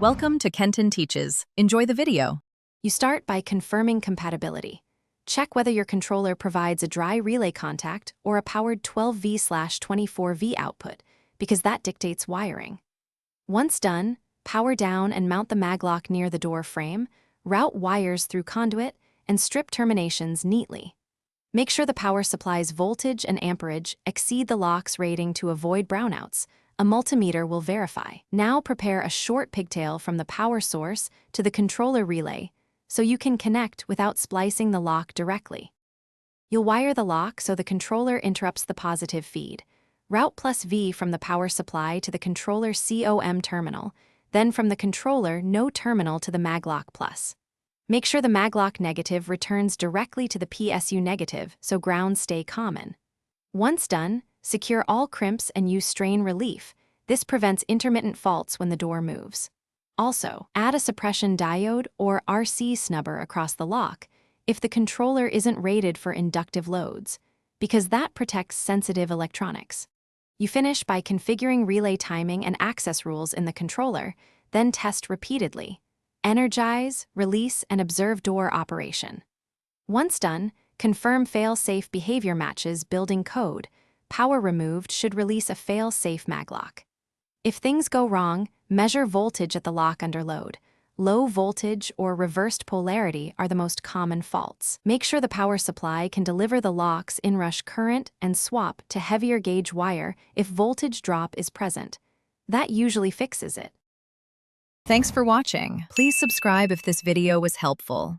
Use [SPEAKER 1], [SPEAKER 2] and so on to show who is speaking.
[SPEAKER 1] Welcome to Kenton Teaches. Enjoy the video.
[SPEAKER 2] You start by confirming compatibility. Check whether your controller provides a dry relay contact or a powered 12V/24V output, because that dictates wiring. Once done, power down and mount the maglock near the door frame, route wires through conduit, and strip terminations neatly. Make sure the power supply's voltage and amperage exceed the lock's rating to avoid brownouts. A multimeter will verify. Now prepare a short pigtail from the power source to the controller relay so you can connect without splicing the lock directly. You'll wire the lock so the controller interrupts the positive feed. Route +V from the power supply to the controller COM terminal, then from the controller no terminal to the maglock plus. Make sure the maglock negative returns directly to the PSU negative so grounds stay common. Once done, secure all crimps and use strain relief. This prevents intermittent faults when the door moves. Also, add a suppression diode or RC snubber across the lock if the controller isn't rated for inductive loads, because that protects sensitive electronics. You finish by configuring relay timing and access rules in the controller, then test repeatedly. Energize, release, and observe door operation. Once done, confirm fail-safe behavior matches building code. Power removed should release a fail-safe maglock. If things go wrong, measure voltage at the lock under load. Low voltage or reversed polarity are the most common faults. Make sure the power supply can deliver the lock's inrush current and swap to heavier gauge wire if voltage drop is present. That usually fixes it.
[SPEAKER 1] Thanks for watching. Please subscribe if this video was helpful.